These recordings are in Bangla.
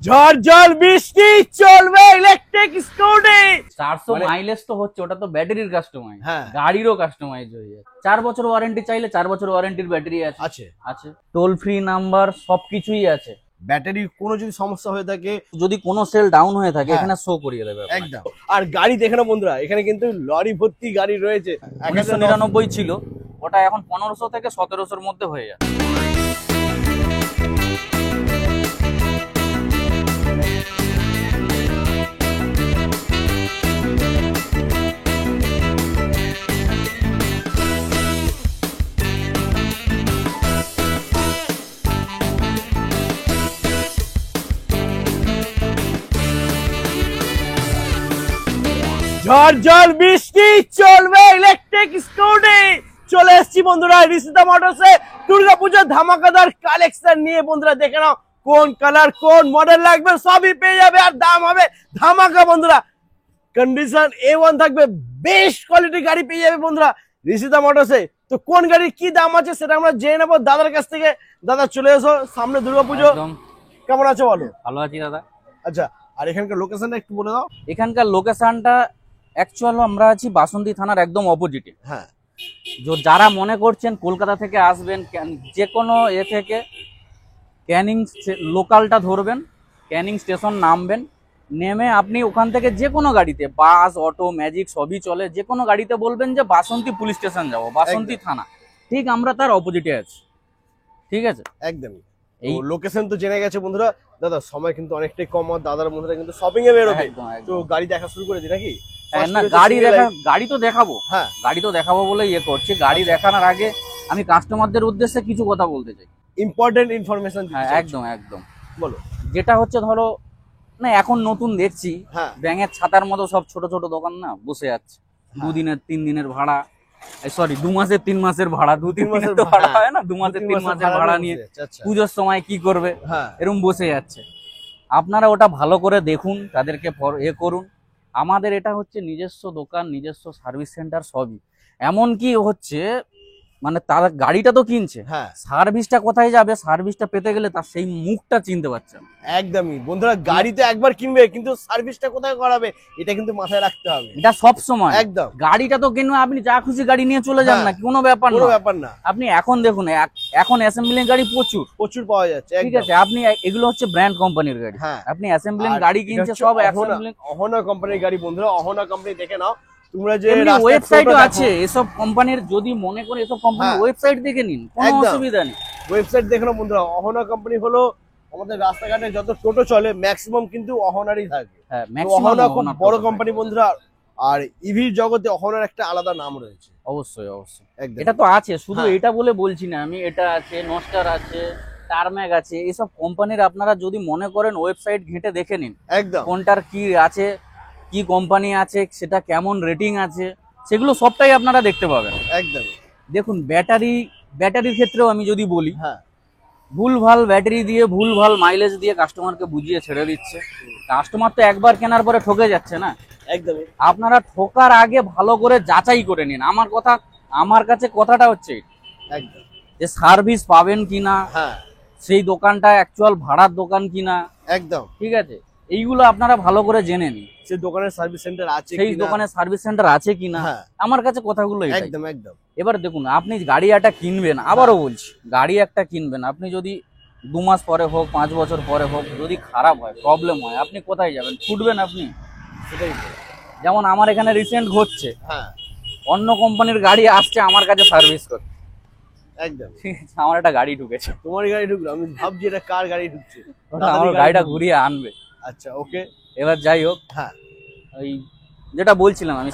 ঝড় জল বৃষ্টি চলবে ইলেকট্রিক স্কুটি। 400 মাইলেজ তো হচ্ছে, ওটা তো ব্যাটারির কাস্টমাইজ, হ্যাঁ গাড়িরও কাস্টমাইজ হয়ে যায়। 4 বছর ওয়ারেন্টি চাইলে 4 বছর ওয়ারেন্টির ব্যাটারি আছে। টোল ফ্রি নাম্বার সবকিছুই আছে। ব্যাটারি কোনো যদি সমস্যা হয়ে থাকে, যদি কোনো সেল ডাউন হয়ে থাকে এখানে শো করিয়ে দেবে একদম। আর গাড়ি দেখে না বন্ধুরা, এখানে কিন্তু লরি ভর্তি গাড়ি রয়েছে। 1999 ছিল, ওটা এখন 1500 থেকে 1700-র মধ্যে হয়ে যায়। ঝড় জল বৃষ্টি চলবে ইলেকট্রিক স্কুটি। চলে এসেছি বন্ধুরা ঋষিতা মোটরসে দুর্গাপূজার ধামাকাদার কালেকশন নিয়ে। বন্ধুরা দেখে নাও কোন কালার কোন মডেল লাগবে সবই পেয়ে যাবে, আর দাম হবে ধামাকা বন্ধুরা। কন্ডিশন A1 থাকবে, বেস্ট কোয়ালিটি গাড়ি পেয়ে যাবে বন্ধুরা ঋষিতা মোটরসে। তো কোন গাড়ির কি দাম আছে সেটা আমরা জেনে নেবো দাদার কাছ থেকে। দাদা চলে এসো, সামনে দুর্গাপুজো, কেমন আছো বলো? ভালো আছি দাদা। আচ্ছা, আর এখানকার লোকেশনটা একটু বলে দাও। এখানকার লোকেশনটা অ্যাকচুয়ালি আমরা আছি বাসন্তী থানার একদম অপোজিটে। হ্যাঁ, যারা মনে করছেন কলকাতা থেকে আসবেন, যে কোনো থেকে ক্যানিং লোকালটা ধরবেন, ক্যানিং স্টেশন নামবেন, নেমে আপনি ওখান থেকে যে কোনো গাড়িতে, বাস অটো ম্যাজিক সবই চলে, যে কোনো গাড়িতে বলবেন যে বাসন্তী পুলিশ স্টেশন যাবো, বাসন্তী থানা, ঠিক আমরা তার অপোজিটে আছি। ঠিক আছে, একদমই। এই লোকেশন তো জেনে গেছে বন্ধুরা। দাদা সময় কিন্তু অনেকটাই কম, আর দাদার বন্ধুরা কিন্তু শপিং এ বেরোবে, তো গাড়ি দেখা শুরু করে দিই নাকি? না, গাড়ি তো দেখাবো। হ্যাঁ, গাড়ি তো দেখাবো বলে করছি। গাড়ি দেখানোর আগে আমি কাস্টমারদের উদ্দেশ্যে কিছু কথা বলতে চাই, ইম্পর্টেন্ট ইনফরমেশন। হ্যাঁ একদম একদম বলো। যেটা হচ্ছে ধরো না, এখন নতুন দেখছি ব্যাঙের ছাতার মতো সব ছোট ছোট দোকান না বসে যাচ্ছে। 2 দিনের 3 দিনের ভাড়া, সরি 2 মাসের 3 মাসের ভাড়া, 2-3 মাসের ভাড়া হয় না, 2 মাসের 3 মাসের ভাড়া নিয়ে পুজোর সময় কি করবে এরকম বসে যাচ্ছে। আপনারা ওটা ভালো করে দেখুন, তাদেরকে করুন। আমাদের এটা হচ্ছে নিজস্ব দোকান, নিজস্ব সার্ভিস সেন্টার সবই। এমনকি হচ্ছে মানে তার গাড়িটা তো কিনছে, সার্ভিসটা কোথায় যাবে, সার্ভিসটা পেতে গেলে তার সেই মুখটা চিনতে পারছে না। একদমই বন্ধুরা, গাড়িতে একবার কিনবে কিন্তু সার্ভিসটা কোথায় করাবে এটা কিন্তু মাথায় রাখতে হবে। এটা সব সময় একদম। গাড়িটা তো কিনবে, আপনি যা খুশি গাড়ি নিয়ে চলে যান না, কোনো ব্যাপার না। আপনি এখন দেখুন, এখন অ্যাসেম্বলিং গাড়ি প্রচুর পাওয়া যাচ্ছে। ঠিক আছে, আপনি এগুলো হচ্ছে ব্র্যান্ড কোম্পানির গাড়ি। আপনি অ্যাসেম্বলিং গাড়ি কিনছে সব অ্যাসেম্বলিং অহনা কোম্পানির গাড়ি বন্ধুরা। অহনা কোম্পানি দেখে নাও তোমরা, যে ওয়েবসাইটও আছে এসব কোম্পানির, যদি মনে করে এসব কোম্পানির ওয়েবসাইট দেখে নিন, কোনো অসুবিধা নেই। ওয়েবসাইট দেখে নাও বন্ধুরা। অহনা কোম্পানি হলো আমাদের রাস্তাঘাটে যত টোটো চলে ম্যাক্সিমাম কিন্তু অহনারই থাকে। হ্যাঁ, অহনা খুব বড় কোম্পানি বন্ধুরা, আর ইভির জগতে অহনার একটা আলাদা নাম রয়েছে। অবশ্যই অবশ্যই, এটা তো আছে। শুধু এটা বলে বলছি না আমি, এটা আছে, নস্টার আছে, টারম্যাক আছে, এসব কোম্পানির আপনারা যদি মনে করেন ওয়েবসাইট ঘেঁটে দেখে নিন একদম, কোনটার কি আছে, কি কোম্পানি আছে, সেটা কেমন রেটিং আছে, সেগুলো সবটাই আপনারা দেখতে পাবেন। একদম। দেখুন ব্যাটারির ক্ষেত্রেও আমি যদি বলি, ভুলভাল ব্যাটারি দিয়ে ভুলভাল মাইলেজ দিয়ে কাস্টমারকে বুঝিয়ে ছেড়ে দিচ্ছে। কাস্টমার তো একবার কেনার পরে ঠকে যাচ্ছে না। একদমই। আপনারা ঠকার আগে ভালো করে যাচাই করে নিন। আমার কাছে কথাটা হচ্ছে একদম, যে সার্ভিস পাবেন কিনা, সেই দোকানটা অ্যাকচুয়াল ভাড়ার দোকান কিনা, একদম ঠিক আছে, এইগুলো আপনারা ভালো করে জেনে নিন। সেই দোকানের সার্ভিস সেন্টার আছে, সেই দোকানের সার্ভিস সেন্টার আছে কিনা, আমার কাছে কথাগুলো একদম একদম। এবার দেখুন, আপনি গাড়ি একটা কিনবেন, আবারও বলছি, গাড়ি একটা কিনবেন, আপনি যদি 2 মাস পরে হোক, 5 বছর পরে হোক, যদি খারাপ হয়, প্রবলেম হয়, আপনি কোথায় যাবেন? ছুটবেন আপনি? সেটাই। যেমন আমার এখানে রিসেন্ট ঘটছে, অন্য কোম্পানির গাড়ি আসছে আমার কাছে সার্ভিস করতে। একদম, আমার একটা গাড়ি ঢুকেছে। তোমার গাড়ি ঢুকলো? আমি ভাবছি এটা কার গাড়ি ঢুকছে। আমার গাড়িটা ঘুরিয়ে আনবে। আচ্ছা, ওকে। এবার যাই হোক, ওই যেটা বলছিলাম আমি,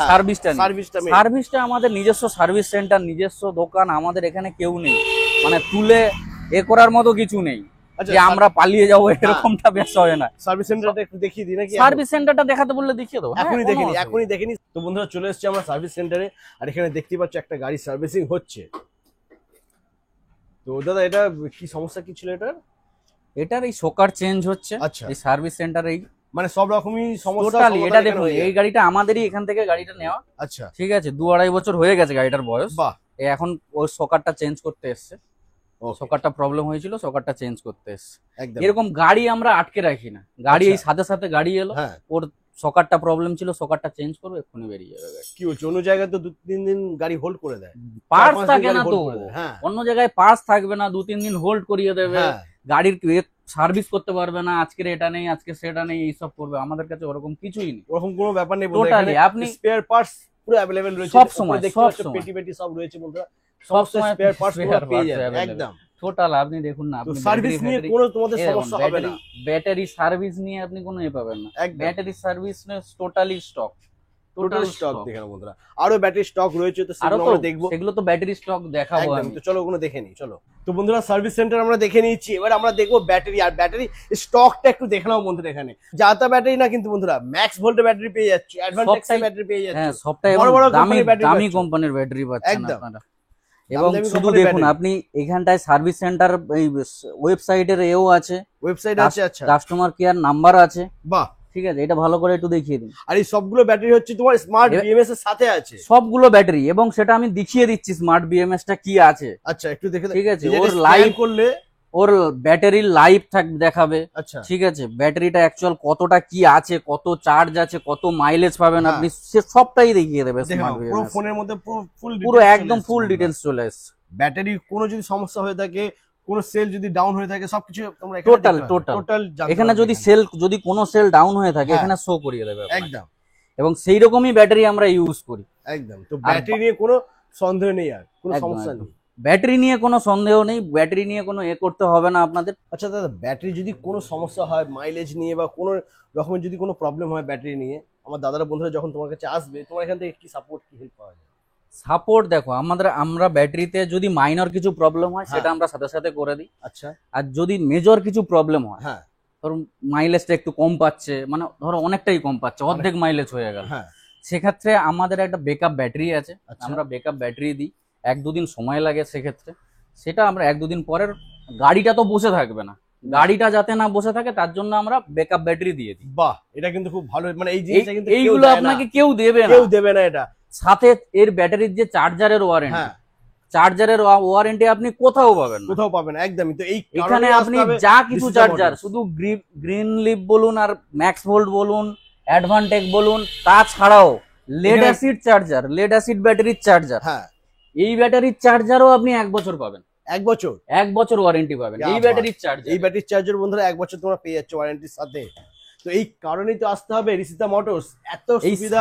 সার্ভিসটা আমাদের নিজস্ব সার্ভিস সেন্টার, নিজস্ব দোকান, আমাদের এখানে কেউ নেই, মানে তুলে করার মতো কিছু নেই যে আমরা পালিয়ে যাবো, এরকমটা বেশ হয় না। সার্ভিস সেন্টারটা একটু দেখিয়ে দিই নাকি? সার্ভিস সেন্টারটা দেখাতে বললে দেখিয়ে দেবো, এখনই দেখিনি। তো বন্ধুরা চলে এসেছি আমরা সার্ভিস সেন্টারে, আর এখানে দেখতে পাচ্ছ একটা গাড়ি সার্ভিসিং হচ্ছে। তো দাদা এটা কি সমস্যা কি ছিল এটার এই শোকার চেঞ্জ হচ্ছে। আচ্ছা, এই সার্ভিস সেন্টার এই মানে সব রকমই সমস্যা। এটা দেখুন, এই গাড়িটা আমাদেরই এখান থেকে গাড়িটা নেওয়া। আচ্ছা, ঠিক আছে, 2-2.5 বছর হয়ে গেছে গাড়িটার বয়স। বাহ। এখন ওই শোকারটা চেঞ্জ করতে এসছে। সকারটা প্রবলেম হয়েছিল, সকারটা চেঞ্জ করতে এসেছে। একদম এরকম গাড়ি আমরা আটকে রাখি না, গাড়ি এই সাথে সাথে গাড়ি এলো, ওর সকারটা প্রবলেম ছিল, সকারটা চেঞ্জ করবে, এক্ষুনি বেরিয়ে যাবে গাড়ি। কি বলছো, অন্য জায়গায় তো 2-3 দিন গাড়ি হোল্ড করে দেয়, পার্টস থাকে না তো, অন্য জায়গায় পার্টস থাকবে না, 2-3 দিন হোল্ড করিয়ে দেবে, গাড়ির সার্ভিস করতে পারবে না, আজকে এটা নেই আজকে সেটা নেই এইসব করবে। আমাদের কাছে ওরকম কিছুই নেই, ওরকম কোনো ব্যাপার নেই। টোটালি আপনি স্পেয়ার পার্টস পুরো अवेलेबल রয়েছে, সব সময়, সব সময় পেটি পেটি সব রয়েছে বন্ধুরা, সব সময় স্পেয়ার পার্টস পেয়ে যাবেন একদম টোটাল। আপনি দেখুন না, আপনি সার্ভিস নিয়ে কোনো তোমাদের সমস্যা হবে না, ব্যাটারি সার্ভিস নিয়ে আপনি কোনো পাবেন না, battery service totally stock, total stock দেখেন বন্ধুরা। আরো ব্যাটারি স্টক রয়েছে, তো সেগুলো আমরা দেখবো, সেগুলো তো ব্যাটারি স্টক দেখাবো আমি, তো চলো ওগুলো দেখে নিই। চলো তো বন্ধুরা, সার্ভিস সেন্টার আমরা দেখে নিয়েছি, এবার আমরা দেখবো ব্যাটারি, আর ব্যাটারি স্টকটা একটু দেখে নাও বন্ধুরা। এখানে যাতা ব্যাটারি না কিন্তু বন্ধুরা, ম্যাক্স ভোল্টের ব্যাটারি পেয়ে যাচ্ছে, অ্যাডভান্টেক্স ব্যাটারি পেয়ে যাচ্ছে, হ্যাঁ সবটাই দামি কোম্পানির ব্যাটারি পাচ্ছেন আপনারা। এবং শুধু দেখুন, আপনি এখানটায় সার্ভিস সেন্টার এই ওয়েবসাইটের এও আছে, ওয়েবসাইট আছে, আচ্ছা কাস্টমার কেয়ার নাম্বার আছে, বাহ ঠিক আছে, এটা ভালো করে একটু দেখিয়ে দিন। আর এই সবগুলো ব্যাটারি হচ্ছে তোমার স্মার্ট বিএমএস এর সাথে আছে, সবগুলো ব্যাটারি, এবং সেটা আমি দেখিয়ে দিচ্ছি স্মার্ট বিএমএস টা কি আছে। আচ্ছা একটু দেখে, ঠিক আছে, ওর লাইভ করলে ওর ব্যাটারির লাইভ দেখাবে, আচ্ছা ঠিক আছে, ব্যাটারিটা অ্যাকচুয়াল কতটা কি আছে, কত চার্জ আছে, কত মাইলেজ পাবেন আপনি, সে সবটাই দেখিয়ে দেবে স্মার্ট বিএমএস, পুরো ফোনের মধ্যে পুরো একদম ফুল ডিটেইলস চলে আসছে। ব্যাটারি কোনো যদি সমস্যা হয়ে থাকে, কোন সেল যদি ডাউন হয়ে থাকে, সবকিছু তোমরা টোটাল এখানে যদি কোনো সেল ডাউন হয়ে থাকে এখানে শো করিয়ে দেবে একদম। এবং সেই রকমই ব্যাটারি আমরা ইউজ করি একদম। তো ব্যাটারি নিয়ে কোনো সন্দেহ নেই, আর কোনো সমস্যা নেই, ব্যাটারি নিয়ে কোনো সন্দেহ নেই, ব্যাটারি নিয়ে কোনো করতে হবে না আপনাদের। আচ্ছা দাদা, ব্যাটারি যদি কোনো সমস্যা হয় মাইলেজ নিয়ে বা কোনো রকমের যদি কোনো প্রবলেম হয় ব্যাটারি নিয়ে, আমার দাদারা বন্ধুরা যখন তোমার কাছে আসবে, তোমার এখান থেকে কি সাপোর্ট, কি হেল্প পাওয়া যায়? সাপোর্ট দেখো, আমরা ব্যাটারিতে যদি মাইনর কিছু প্রবলেম হয় সেটা আমরা সাথে সাথে করে দিই, আচ্ছা, আর যদি মেজর কিছু প্রবলেম হয়, ধরো মাইলেজটা একটু কম পাচ্ছে, মানে ধরো অনেকটাই কম পাচ্ছে, অর্ধেক মাইলেজ হয়ে গেল, সেক্ষেত্রে আমাদের একটা ব্যাকআপ ব্যাটারি আছে, আমরা ব্যাকআপ ব্যাটারি দিই, 1-2 দিন সময় লাগে, সেক্ষেত্রে সেটা আমরা 1-2 দিন পরের, গাড়িটা তো বসে থাকবে না, গাড়িটা যাতে না বসে থাকে তার জন্য আমরা ব্যাকআপ ব্যাটারি দিয়ে দিই। বাহ, এটা কিন্তু খুব ভালো, মানে এই জিনিসটা কিন্তু এইগুলো আপনাকে কেউ দেবে না, এটা সাথে এর ব্যাটারির যে চার্জারের ওয়ারেন্টি আপনি কোথাও পাবেন একদমই। তো এখানে আপনি যা কিছু চার্জার, শুধু গ্রিন লিফ বলুন আর ম্যাক্স ভোল্ট বলুন, অ্যাডভান্টেক বলুন, তাছাড়াও lead acid charger, lead acid ব্যাটারির চার্জার, এই ব্যাটারির চার্জারও আপনি 1 বছর পাবেন, 1 বছর ওয়ারেন্টি পাবেন এই ব্যাটারির চার্জার বন্ধুরা, 1 বছর তোমরা পেয়ে যাচ্ছ ওয়ারেন্টির সাথে। তো এই কারণেই তো আসতে হবে রিসিতা মোটরস, এত সুবিধা।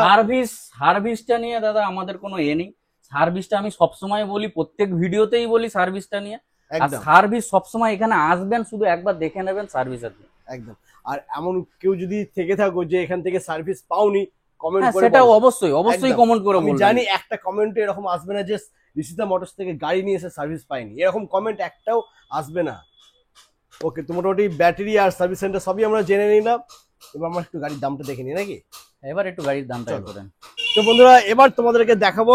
সার্ভিসটা নিয়ে দাদা আমাদের কোনো নেই, সার্ভিসটা আমি সবসময় বলি, প্রত্যেক ভিডিওতেই বলি সার্ভিসটা নিয়ে, আর সার্ভিস সবসময় এখানে আসবেন, শুধু একবার দেখে নেবেন সার্ভিস আছে একদম। আর এমন কেউ যদি থেকে থাকো যে এখান থেকে সার্ভিস পাওনি, কমেন্ট করে, সেটা অবশ্যই কমেন্ট করে বলবেন। আমি জানি একটা কমেন্টে এরকম আসবে না যে রিসিতা মোটরস থেকে গাড়ি নিয়ে এসে সার্ভিস পাইনি, এরকম কমেন্ট একটাও আসবে না। ওকে, তো মোটামুটি ব্যাটারি আর সার্ভিস সেন্টার সবই আমরা জেনে নিলাম, এবার আমরা একটু গাড়ির দামটা দেখে নিই নাকি? এবার একটু গাড়ির দামটা করেন। তো বন্ধুরা, এবার তোমাদেরকে দেখাবো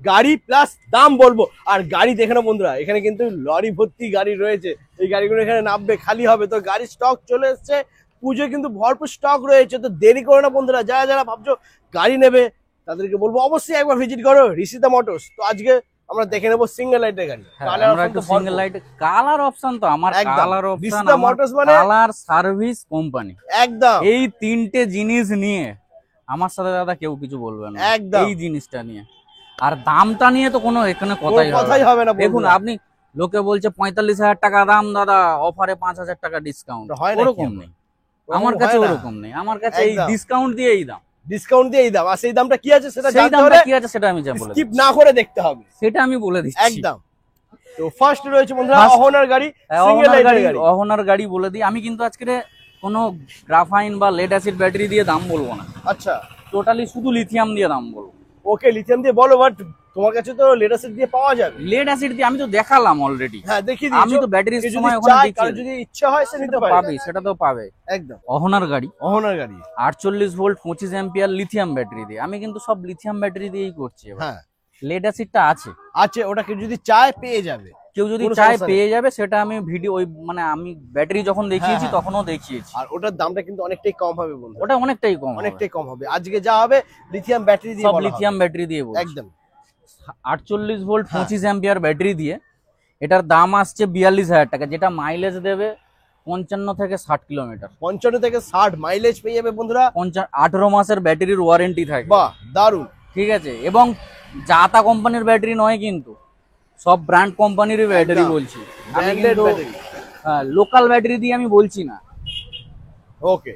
গাড়ি প্লাস দাম বলবো, আর গাড়ি দেখে না বন্ধুরা, এখানে কিন্তু লরি ভর্তি গাড়ি রয়েছে, এই গাড়িগুলো এখানে নামবে, খালি হবে। তো গাড়ির স্টক চলে এসছে, পুজো কিন্তু ভরপুর স্টক রয়েছে, তো দেরি করো না বন্ধুরা, যারা ভাবছো গাড়ি নেবে তাদেরকে বলবো অবশ্যই একবার ভিজিট করো রিসিতা মোটরস। তো আজকে আমরা দেখে নেবো সিঙ্গেল লাইটের গাড়ি, সিঙ্গেল লাইট কালার অপশন, তো আমার colour option, colour service company, একদম এই 3টে জিনিস নিয়ে আমার সাথে দাদা কেউ কিছু বলবে না, এই জিনিসটা নিয়ে। আর দামটা নিয়ে তো কোনো এখানে কথাই হবে না। দেখুন, আপনি লোকে বলছে 45,000 টাকা দাম দাদা, অফারে 5,000 টাকা ডিসকাউন্ট, ওরকম নেই আমার কাছে, ওরকম নেই আমার কাছে, এই ডিসকাউন্ট দিয়ে এই দাম, আর সেই দামটা কি আছে সেটা আমি বলে স্কিপ না করে দেখতে হবে, সেটা আমি বলে দিচ্ছি একদম। তো ফার্স্ট রয়েছে বন্ধুরা অহনার গাড়ি, অহনার গাড়ি বলে দিই। আমি কিন্তু আজকে কোনো গ্রাফাইন বা লেড অ্যাসিড ব্যাটারি দিয়ে দাম বলবো না, আচ্ছা টোটালি শুধু লিথিয়াম দিয়ে দাম বলবো। ওকে, লিথিয়াম দিয়ে বলো, বাট তোমার কাছে তো লেড অ্যাসিড দিয়ে পাওয়া যাবে। লেড অ্যাসিড দিয়ে আমি তো দেখালাম অলরেডি, হ্যাঁ দেখিয়ে দিয়েছি, আমি তো ব্যাটারির সময় ওখানে দেখিয়ে, যদি ইচ্ছা হয় সে নিতে পারবে, সেটা তো পাবে একদম। অহনার গাড়ি 48 ভোল্ট 25 অ্যাম্পিয়ার লিথিয়াম ব্যাটারি দিয়ে, আমি কিন্তু সব লিথিয়াম ব্যাটারি দিয়েই করছি। হ্যাঁ, লেড অ্যাসিডটা আছে, ওটাকে যদি চায় পেয়ে যাবে, কেউ যদি চায় পেয়ে যাবে, সেটা আমি ভিডিও মানে আমি ব্যাটারি যখন দেখিয়েছি তখনও দেখিয়েছি, আর ওটার দামটা কিন্তু অনেকটাই কম হবে বন্ধু, ওটা অনেকটাই কম হবে। আজকে যা হবে লিথিয়াম ব্যাটারি দিয়ে, সব লিথিয়াম ব্যাটারি দিয়ে একদম। 48 ভোল্ট 25 অ্যাম্পিয়ার ব্যাটারি দিয়ে এটার দাম আসছে 42,000 টাকা, যেটা মাইলেজ দেবে 55 থেকে 60 কিলোমিটার। 55 থেকে 60 মাইলেজ পেয়ে যাবে বন্ধুরা। 18 মাসের ব্যাটারির ওয়ারেন্টি থাকবে। বাহ, দারুন। ঠিক আছে, এবং জাতা কোম্পানির ব্যাটারি নয় কিন্তু, সব ব্র্যান্ড কোম্পানিরই ব্যাটারি বলছি আমি, কিন্তু লোকাল ব্যাটারি দিয়ে আমি বলছি না। ওকে,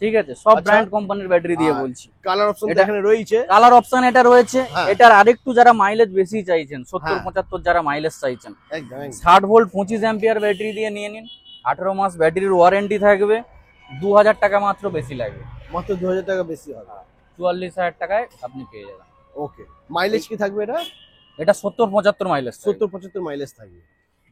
ঠিক আছে, সব ব্র্যান্ড কোম্পানির ব্যাটারি দিয়ে বলছি। কালার অপশন এখানে রয়েছে, কালার অপশন এটা রয়েছে। এটার আরেকটু যারা মাইলেজ বেশি চাইছেন, 70-75 যারা মাইলেজ চাইছেন, 60 ভোল্ট 25 অ্যাম্পিয়ার ব্যাটারি দিয়ে নিয়ে নিন। 18 মাস ব্যাটারির ওয়ারেন্টি থাকবে। 2,000 টাকা মাত্র বেশি লাগবে, মাত্র 2,000 টাকা বেশি হবে। 44,000 টাকায় আপনি পেয়ে যাবেন। ওকে, মাইলেজ কি থাকবে এটা? এটা 70-75 মাইলেজ, 70-75 মাইলেজ থাকবে।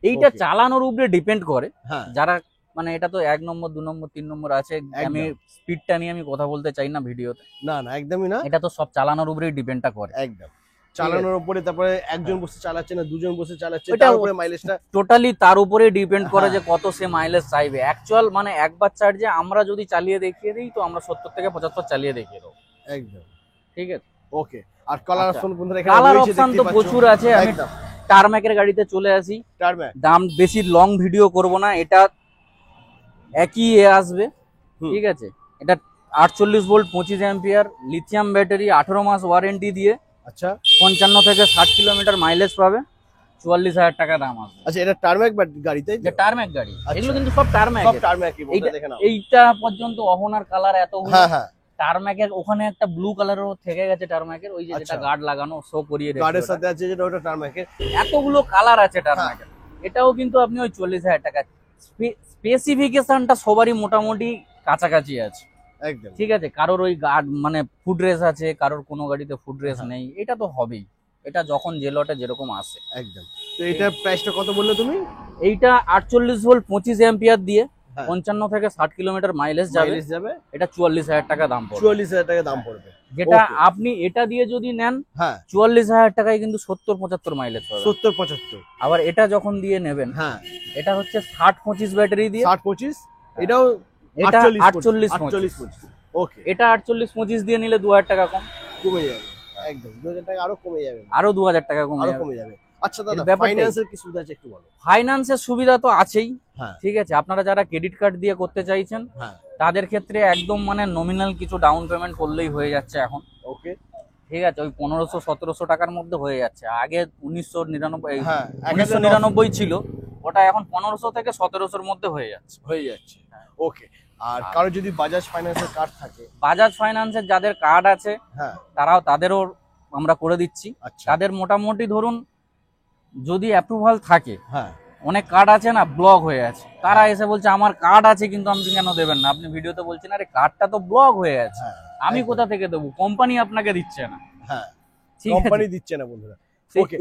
এইটা চালানোর উপরে ডিপেন্ড করে। হ্যাঁ, যারা মানে এটা তো 1 নম্বর 2 নম্বর 3 নম্বর আছে, আমি স্পিডটা নিয়ে আমি কথা বলতে চাই না ভিডিওতে। না না, একদমই না। এটা তো সব চালানোর উপরেই ডিপেন্ডটা করে। একদম চালানোর উপরে, তারপরে একজন বসে চালাচ্ছে না দুজন বসে চালাচ্ছে, তার উপরে মাইলেজটা টোটালি তার উপরে ডিপেন্ড করে যে কত সে মাইলেজ চাইবে। অ্যাকচুয়াল মানে একবার চার্জে আমরা যদি চালিয়ে দেখিয়ে দিই তো আমরা 70 থেকে 75 চালিয়ে দেখিয়ে দেবো। একদম ঠিক আছে, ওকে। আর কালার অপশন বন্ধুরা এখানে কালার রয়েছে, অপশন দেখতে তো পাচ্ছ। প্রচুর আছে। আমি টারম্যাকের গাড়িতে চলে আসি। টারম্যাক দাম বেশি লং ভিডিও করব না, এটা একই আসবে। ঠিক আছে, এটা 48 ভোল্ট 25 অ্যাম্পিয়ার লিথিয়াম ব্যাটারি, 18 মাস ওয়ারেন্টি দিয়ে। আচ্ছা, 55 থেকে 60 কিলোমিটার মাইলেজ পাবে। 44,000 টাকা দাম আসবে। আচ্ছা, এটা টারম্যাক গাড়িতে, এটা টারম্যাক গাড়ি, এগুলো কিন্তু সব টারম্যাক। সব টারম্যাকই বন্ধুরা, দেখে নাও। এইটা পর্যন্ত অহনার কালার এতগুলো। হ্যাঁ হ্যাঁ, টারম্যাকের ওখানে একটা ব্লু কালারও থেকে গেছে টারম্যাকের, ওই যে যেটা গার্ড লাগানো শো করিয়ে রেখেছে, গার্ডের সাথে আছে যেটা, ওটা টারম্যাকের। এতগুলো কালার আছে টারম্যাকের। এটাও কিন্তু আপনি ওই 40,000 টাকা। স্পেসিফিকেশনটা সবারই মোটামুটি কাছাকাছি আছে। একদম ঠিক আছে, কারোর ওই গার্ড মানে ফুড রেস আছে, কারোর কোনো গাড়িতে ফুড রেস নেই। এটা তো হবেই, এটা যখন যে লটে যেরকম আসে। একদম। তো এটা প্রাইসটা কত বললে তুমি? এইটা 48 ভোল্ট 25 অ্যাম্পিয়ার দিয়ে 55 থেকে 60 কিলোমিটার মাইলেজ যাবে। এটা 44,000 টাকা দাম পড়বে। 44,000 টাকা দাম পড়বে। যেটা আপনি এটা দিয়ে যদি নেন, হ্যাঁ, 44,000 টাকায় কিন্তু 70-75 মাইলেজ পাবে। 70-75। আবার এটা যখন দিয়ে নেবেন, হ্যাঁ, এটা হচ্ছে 60-25 ব্যাটারি দিয়ে। 60-25, এটাও এটা 48-25। ওকে, এটা 48-25 দিয়ে নিলে 2,000 টাকা কম কমে যাবে। একদম 2,000 টাকা আরো কমে যাবে, আরো 2,000 টাকা কমে যাবে। আচ্ছা দাদা, ফাইন্যান্সের কি সুবিধা আছে একটু বলো? ফাইন্যান্সের সুবিধা তো আছেই। হ্যাঁ, ঠিক আছে, আপনারা যারা ক্রেডিট কার্ড দিয়ে করতে চাইছেন, হ্যাঁ, তাদের ক্ষেত্রে একদম মানে নমিনাল কিছু ডাউন পেমেন্ট করলেই হয়ে যাচ্ছে এখন। ওকে, ঠিক আছে, ওই 1500-1700 টাকার মধ্যে হয়ে যাচ্ছে। আগে 1999 হ্যাঁ 1999 ছিল, ওটা এখন 1500 থেকে 1700-র মধ্যে হয়ে যাচ্ছে। ওকে। আর কারো যদি বাজাজ ফাইন্যান্সের কার্ড থাকে, বাজাজ ফাইন্যান্সের যাদের কার্ড আছে, হ্যাঁ, তাদেরও আমরা করে দিচ্ছি। আচ্ছা, তাদের মোটামুটি ধরুন যদি অ্যাপ্রুভাল থাকে, হ্যাঁ, অনেক কার্ড আছে না ব্লক হয়ে আছে, তারা এসে বলছে আমার কার্ড আছে কিন্তু আপনি কেন দেবেন না? আপনি ভিডিওতে বলছেন আরে কার্ডটা তো ব্লক হয়ে আছে, আমি কোথা থেকে দেবো? কোম্পানি আপনাকে দিচ্ছে না। হ্যাঁ, ঠিক কোম্পানি আছে, দিচ্ছে না বন্ধুরা।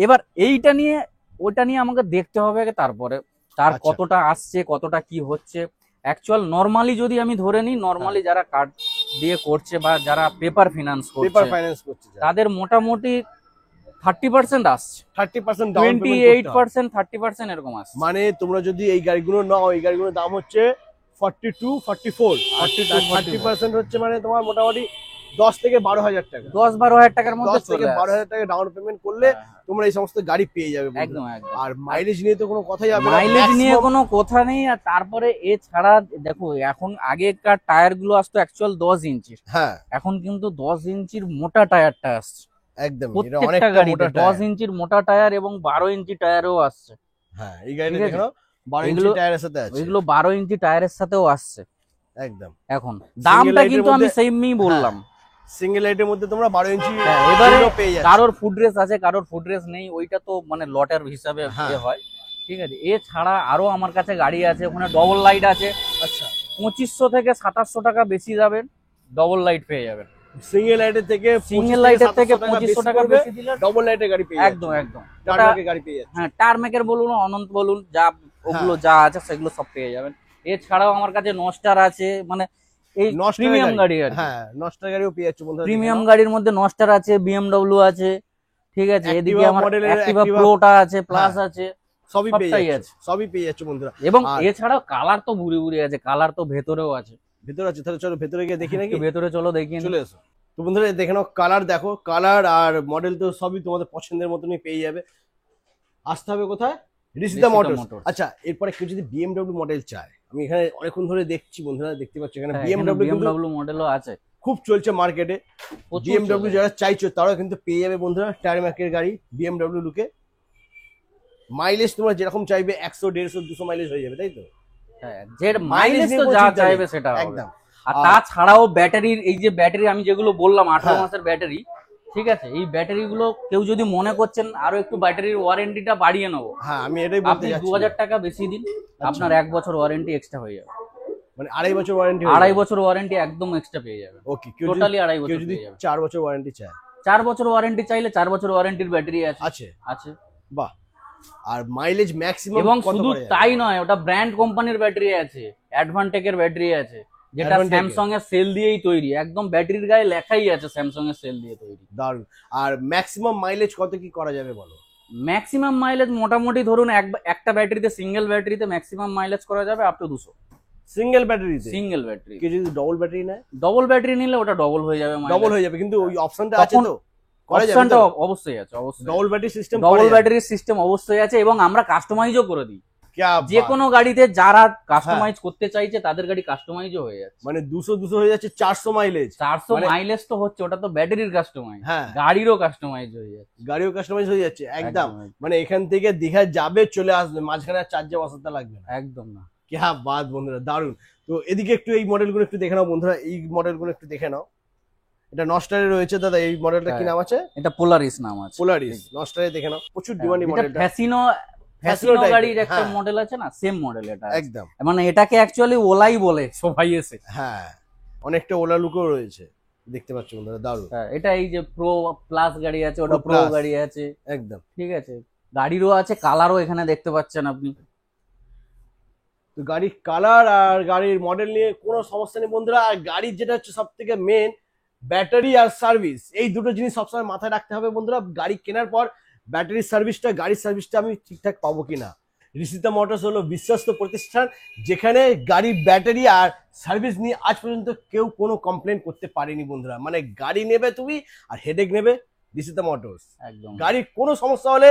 এবার এইটা নিয়ে ওটা নিয়ে আমাকে দেখতে হবে তারপরে তার আচ্ছা, কতটা আসছে, কতটা কি হচ্ছে। অ্যাকচুয়াল নরমালি যদি আমি ধরে নিই, নরমালি যারা কার্ড দিয়ে করছে বা যারা পেপার ফাইন্যান্স করছে, তাদের মোটামুটি 30% আসছে, 30% 28%, 30% এরকম আসছে। মানে তোমরা যদি এই গাড়িগুলো নাও, এই গাড়িগুলোর দাম হচ্ছে 42-44, 30% হচ্ছে মানে তোমার মোটামুটি 10 থেকে 12,000 টাকা, 10-12,000 টাকার মধ্যে 10 থেকে 12,000 টাকা ডাউন পেমেন্ট করলে তোমরা এই সমস্ত গাড়ি পেয়ে যাবে। একদম একদম। আর মাইলেজ নিয়ে তো কোনো কথাই হবে না, মাইলেজ নিয়ে কোনো কথা নেই। আর তারপরে এছাড়া দেখো, এখন আগেকার টায়ার গুলো আসতো অ্যাকচুয়াল 10 ইঞ্চির, হ্যাঁ, এখন কিন্তু 10 ইঞ্চির মোটা টায়ারটা আসছে। একদম, এটা প্রত্যেকটা অনেকটা গাড়িতে মোটা 10 ইঞ্চির মোটা টায়ার এবং 12 ইঞ্চি টায়ারও আসছে। হ্যাঁ, এই গাড়িটা দেখো 12 ইঞ্চি টায়ারের সাথে আছে, ওইগুলো 12 ইঞ্চি টায়ারের সাথেও আসছে। একদম। এখন দামটা কিন্তু আমি সেমই বললাম, সিঙ্গেল লাইটের মধ্যে তোমরা 12 ইঞ্চি এবারে পেয়ে যাবে। কারোর ফুড রেস আছে, কারোর ফুড রেস নেই, ওইটা তো মানে লটের হিসাবে হয়। ঠিক আছে, এছাড়া আরো আমার কাছে গাড়ি আছে, ওখানে ডবল লাইট আছে। আচ্ছা, 2500 থেকে 2700 টাকা বেশি যাবেন, ডবল লাইট পেয়ে যাবেন। সিঙ্গেল লাইটের থেকে 2500 টাকা বেশি দিলে ডবল লাইটের গাড়ি পেয়ে যাবে। একদম একদম, টারম্যাকের গাড়ি পেয়ে যাবে। হ্যাঁ, টারম্যাকের বলুন, অনন্ত বলুন, যা ওগুলো যা আছে সেগুলো সব পেয়ে যাবেন। এছাড়াও আমার কাছে নস্টার আছে, মানে এই প্রিমিয়াম গাড়ি আছে। হ্যাঁ, নস্টার গাড়িও পেয়ে যাচ্ছে বন্ধুরা। প্রিমিয়াম গাড়ির মধ্যে নস্টার আছে, BMW আছে। ঠিক আছে, এদিকে আমার অ্যাক্টিভা প্রোটা আছে, প্লাস আছে, সবই পেয়ে যাচ্ছে বন্ধুরা। এবং এছাড়াও কালার তো বুড়ি বুড়ি আছে, কালার তো ভেতরেও আছে। ভেতরে আছে, তাহলে চলো ভেতরে গিয়ে দেখি নাকি? ভেতরে চলো দেখি, চলে এসো। তো বন্ধুরা দেখে নাও, কালার দেখো, কালার আর মডেল তো সবই তোমাদের পছন্দের মতনই পেয়ে যাবে। আসতে হবে কোথায়? ঋষিতা মোটরস। Motors। আচ্ছা, এরপরে কেউ যদি বিএমডব্লিউ মডেল চায়, আমি এখানে অনেকক্ষণ ধরে দেখছি, বন্ধুরা দেখতে পাচ্ছ এখানে বিএমডব্লিউ মডেলও আছে, খুব চলছে মার্কেটে। বিএমডব্লিউ যারা চাইছো তারাও কিন্তু পেয়ে যাবে বন্ধুরা, টার্মাকের গাড়ি বিএমডব্লিউ লুকে। মাইলেজ তোমরা যেরকম চাইবে 100, 150, 200 মাইলেজ হয়ে যাবে, তাই তো? হ্যাঁ, যে মাইলেজ তো যা চাইবে সেটা একদম। আর তাছাড়াও ব্যাটারির, এই যে ব্যাটারি আমি যেগুলো বললাম 18 মাসের ব্যাটারি, ঠিক আছে, এই ব্যাটারি গুলো কেউ যদি মনে করছেন আরো একটু ব্যাটারির ওয়ারেন্টিটা বাড়িয়ে নেবো, হ্যাঁ আমি এটাই বলতে যাচ্ছি, 2000 টাকা বেশি দিন, আপনার 1 বছর ওয়ারেন্টি এক্সট্রা হয়ে যাবে। মানে 2.5 বছর ওয়ারেন্টি, 2.5 বছর ওয়ারেন্টি একদম এক্সট্রা পেয়ে যাবে। ওকে, টোটালি 2.5 বছর যদি 4 বছর ওয়ারেন্টি চায়, 4 বছর ওয়ারেন্টি চাইলে 4 বছর ওয়ারেন্টির ব্যাটারি আছে। আছে। বাহ। আর মাইলেজ ম্যাক্সিমাম এবং শুধু তাই নয়, ওটা ব্র্যান্ড কোম্পানির ব্যাটারি আছে, অ্যাডভান্টেকের ব্যাটারি আছে, যেটা স্যামসাং এর সেল দিয়েই তৈরি, একদম ব্যাটারির গায়ে লেখাই আছে স্যামসাং এর সেল দিয়ে তৈরি। দারুণ। আর ম্যাক্সিমাম মাইলেজ কত কি করা যাবে বলো? ম্যাক্সিমাম মাইলেজ মোটামুটি ধরুন একটা ব্যাটারিতে, সিঙ্গেল ব্যাটারিতে ম্যাক্সিমাম মাইলেজ করা যাবে আপ টু 200। সিঙ্গেল ব্যাটারিতে? Single battery. কেউ যদি ডবল ব্যাটারি নেয়? ডবল ব্যাটারি নিলে ওটা ডবল হয়ে যাবে, ডবল হয়ে যাবে, কিন্তু ওই অপশনটা আছে তো? অপশনটা অবশ্যই আছে, অবশ্যই ডবল ব্যাটারি সিস্টেম, ডবল ব্যাটারির সিস্টেম অবশ্যই আছে, এবং আমরা কাস্টমাইজও করে দিই। যে কোনো গাড়িতে যারা কাস্টমাইজ করতে চাইছে তাদের গাড়ি কাস্টমাইজও হয়ে যাচ্ছে। মানে 200 হয়ে যাচ্ছে 400 মাইলেজ। 400 মাইলেজ তো হচ্ছে, ওটা তো ব্যাটারির কাস্টমাইজ, গাড়িরও কাস্টমাইজ হয়ে যাচ্ছে, গাড়িও কাস্টমাইজ হয়ে যাচ্ছে একদম। মানে এখান থেকে দীঘা যাবে, চলে আসবে, মাঝখানে আর চার্জে বসাতে লাগবে না, একদম না। কি বাত বন্ধুরা, দারুণ। তো এদিকে একটু এই মডেলগুলো একটু দেখে নাও বন্ধুরা, এই মডেলগুলো একটু দেখে নাও। এটা নস্টারে রয়েছে দাদা, এই মডেলটা কি নাম আছে? এটা পোলারিস নাম আছে। পোলারিস, নস্টারে দেখে নাও, প্রচুর ডিমান্ডিং মডেলটা। ফ্যাসিনো গাড়ির একটা মডেল আছে না, সেম মডেল এটা একদম। মানে এটাকে অ্যাকচুয়ালি ওলাই বলে সবাই এসে। হ্যাঁ, অনেকটা ওলা লুকও রয়েছে, দেখতে পাচ্ছ বন্ধুরা, দারুণ। এটা এই যে প্রো প্লাস গাড়ি আছে, ওটা প্রো গাড়ি আছে, একদম ঠিক আছে। গাড়িরও আছে, কালারও এখানে দেখতে পাচ্ছেন আপনি। তো গাড়ির কালার আর গাড়ির মডেল নিয়ে কোনো সমস্যা নেই বন্ধুরা। আর গাড়ির যেটা হচ্ছে সব থেকে মেন, ব্যাটারি আর সার্ভিস, এই দুটো জিনিস সবসময় মাথায় রাখতে হবে বন্ধুরা। গাড়ি কেনার পর ব্যাটারির সার্ভিসটা, গাড়ির সার্ভিসটা আমি ঠিকঠাক পাবো কিনা। ঋষিতা মোটরস হলো বিশ্বস্ত প্রতিষ্ঠান, যেখানে গাড়ির ব্যাটারি আর সার্ভিস নিয়ে আজ পর্যন্ত কেউ কোনো কমপ্লেন করতে পারেনি বন্ধুরা। মানে গাড়ি নেবে তুমি আর হেডেক নেবে ঋষিতা মোটরস। একদম, গাড়ির কোনো সমস্যা হলে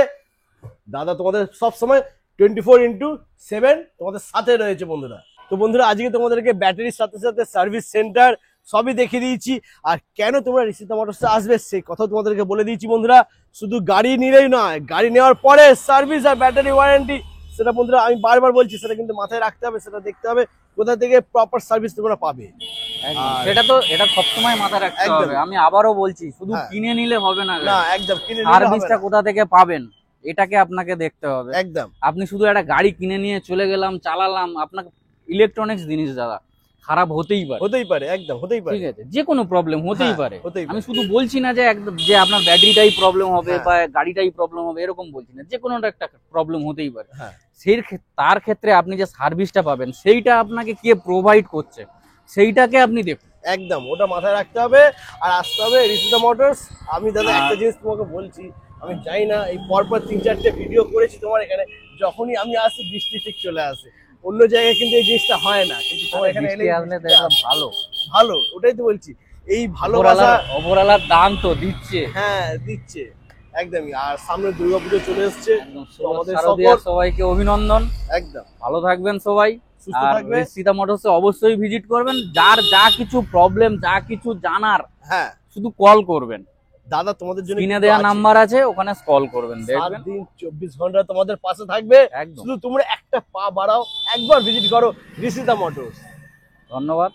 দাদা তোমাদের সবসময় 24/7 তোমাদের সাথে রয়েছে বন্ধুরা। তো বন্ধুরা, আজকে তোমাদেরকে ব্যাটারির সাথে সাথে সার্ভিস সেন্টার সবই দেখিয়ে দিয়েছি। আর কেন তোমরা ঋষিতা মোটরসে আসবে সেই কথা তোমাদেরকে বলে দিয়েছি বন্ধুরা। শুধু গাড়ি নিলেই নয়, গাড়ি নেওয়ার পরে সার্ভিস আর ব্যাটারি ওয়ারেন্টি, সেটা বন্ধুরা আমি বারবার বলছি, সেটা কিন্তু মাথায় রাখতে হবে, সেটা দেখতে হবে কোথা থেকে প্রপার সার্ভিস তোমরা পাবে। সেটা তো এটা সবসময় মাথায় রাখতে হবে। আমি আবারও বলছি, শুধু কিনে নিলে হবে না, একদম কিনে সার্ভিসটা কোথা থেকে পাবেন এটাকে আপনাকে দেখতে হবে। একদম। আপনি শুধু একটা গাড়ি কিনে নিয়ে চলে গেলাম, চালালাম, আপনাকে ইলেকট্রনিক্স জিনিস দাদা খারাপ হতেই পারে, একদম হতেই পারে, ঠিক আছে, যে কোনো প্রবলেম হতেই পারে। আমি শুধু বলছি না যে একদম যে আপনার ব্যাটারিটাই প্রবলেম হবে বা গাড়িটাই প্রবলেম হবে, এরকম বলছি না, যে কোনো একটা প্রবলেম হতেই পারে। তার ক্ষেত্রে আপনি যে সার্ভিসটা পাবেন সেইটা আপনাকে কে প্রোভাইড করছে সেইটাকে আপনি দেখুন, একদম ওটা মাথায় রাখতে হবে। আর আসতে হবে ঋষিতা মোটরস। আমি দাদা একটা জিনিস তোমাকে বলছি, আমি জানি না, এই পরপর 3-4টে ভিডিও করেছি তোমার এখানে, যখনই আমি আসি বৃষ্টি ঠিক চলে আসে। অন্য জায়গায় কিন্তু এই জিনিসটা হয় না, কিন্তু তোমার এখানে এলে ভালো ভালো, ওটাই তো বলছি। এই ভালোবাসা ওপরওয়ালার দান তো দিচ্ছে, দিচ্ছে একদমই। আর সামনে দুর্গাপুজো চলে এসছে, আমাদের সবাইকে অভিনন্দন। একদম ভালো থাকবেন সবাই, সুস্থ থাকবেন। ঋষিতা মোটরসে অবশ্যই ভিজিট করবেন। যার যা কিছু প্রবলেম, যা কিছু জানার, শুধু কল করবেন। দাদা তোমাদের জন্য স্ক্রিনে দেওয়া নাম্বার আছে, ওখানে কল করবেন, দেখবেন 7 দিন 24 ঘন্টা তোমাদের পাশে থাকবে। শুধু তোমরা একটা পা বাড়াও, একবার ভিজিট করো ঋষিতা মোটরস। ধন্যবাদ।